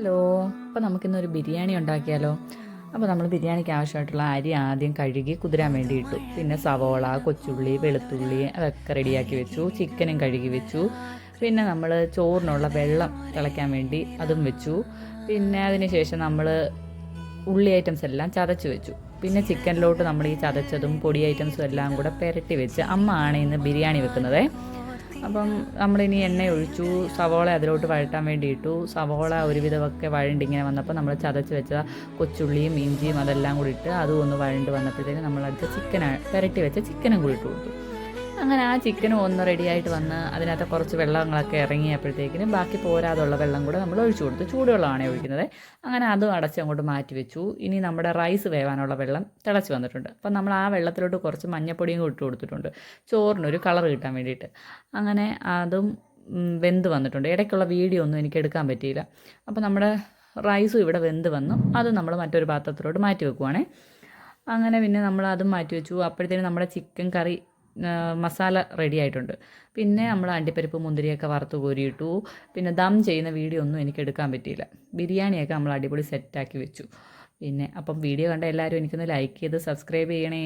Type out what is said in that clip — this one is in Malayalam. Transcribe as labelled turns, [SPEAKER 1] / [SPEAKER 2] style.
[SPEAKER 1] ഹലോ. അപ്പോൾ നമുക്കിന്നൊരു ബിരിയാണി ഉണ്ടാക്കിയാലോ? അപ്പോൾ നമ്മൾ ബിരിയാണിക്ക് ആവശ്യമായിട്ടുള്ള അരി ആദ്യം കഴുകി കുതിരാൻ വേണ്ടി ഇട്ടു. പിന്നെ സവോള, കൊച്ചുള്ളി, വെളുത്തുള്ളി അതൊക്കെ റെഡിയാക്കി വെച്ചു. ചിക്കനും കഴുകി വെച്ചു. പിന്നെ നമ്മൾ ചോറിനുള്ള വെള്ളം തിളയ്ക്കാൻ വേണ്ടി അതും വെച്ചു. പിന്നെ അതിന് ശേഷം നമ്മൾ ഉള്ളി ഐറ്റംസ് എല്ലാം ചതച്ച് വെച്ചു. പിന്നെ ചിക്കനിലോട്ട് നമ്മൾ ഈ ചതച്ചതും പൊടി ഐറ്റംസും എല്ലാം കൂടെ പുരട്ടി വെച്ച് അമ്മ ആണ് ഇന്ന് ബിരിയാണി വെക്കുന്നത്. അപ്പം നമ്മളിനി എണ്ണ ഒഴിച്ചു, സവോള അതിലോട്ട് വഴറ്റാൻ വേണ്ടി ഇട്ടു. സവോള ഒരുവിധമൊക്കെ വഴണ്ടിങ്ങനെ വന്നപ്പോൾ നമ്മൾ ചതച്ച് വെച്ച കൊച്ചുള്ളിയും ഇഞ്ചിയും അതെല്ലാം കൂടി ഇട്ട് അതും ഒന്ന് വഴണ്ട് വന്നപ്പോഴത്തേക്ക് നമ്മളടുത്ത് പുരട്ടി വെച്ച ചിക്കനും കൂടി ഇട്ട് കൊടുത്തു. അങ്ങനെ ആ ചിക്കനും ഒന്ന് റെഡിയായിട്ട് വന്ന് അതിനകത്ത് കുറച്ച് വെള്ളങ്ങളൊക്കെ ഇറങ്ങിയപ്പോഴത്തേക്കിനും ബാക്കി പോരാതുള്ള വെള്ളം കൂടെ നമ്മൾ ഒഴിച്ചു കൊടുത്തു. ചൂടുവെള്ളമാണ് ഒഴിക്കുന്നത്. അങ്ങനെ അതും അടച്ച് അങ്ങോട്ട് മാറ്റി വെച്ചു. ഇനി നമ്മുടെ റൈസ് വേവാനുള്ള വെള്ളം തിളച്ച് വന്നിട്ടുണ്ട്. അപ്പം നമ്മൾ ആ വെള്ളത്തിലോട്ട് കുറച്ച് മഞ്ഞപ്പൊടിയും ഇട്ട് കൊടുത്തിട്ടുണ്ട്, ചോറിനൊരു കളർ കിട്ടാൻ വേണ്ടിയിട്ട്. അങ്ങനെ അതും വെന്ത് വന്നിട്ടുണ്ട്. ഇടയ്ക്കുള്ള വീഡിയോ ഒന്നും എനിക്ക് എടുക്കാൻ പറ്റിയില്ല. അപ്പോൾ നമ്മുടെ റൈസും ഇവിടെ വെന്ത് വന്നു. അത് നമ്മൾ മറ്റൊരു പാത്രത്തിലോട്ട് മാറ്റി വെക്കുവാണേ. അങ്ങനെ പിന്നെ നമ്മൾ അതും മാറ്റി വെച്ചു. അപ്പോഴത്തേനും നമ്മുടെ ചിക്കൻ കറി മസാല റെഡി ആയിട്ടുണ്ട്. പിന്നെ നമ്മൾ അണ്ടിപ്പരിപ്പ് മുന്തിരിയൊക്കെ വറുത്ത് കോരിയിട്ടു. പിന്നെ ദം ചെയ്യുന്ന വീഡിയോ ഒന്നും എനിക്ക് എടുക്കാൻ പറ്റിയില്ല. ബിരിയാണിയൊക്കെ നമ്മൾ അടിപൊളി സെറ്റാക്കി വെച്ചു. പിന്നെ അപ്പം വീഡിയോ കണ്ട എല്ലാവരും എനിക്കൊന്ന് ലൈക്ക് ചെയ്ത് സബ്സ്ക്രൈബ് ചെയ്യണേ.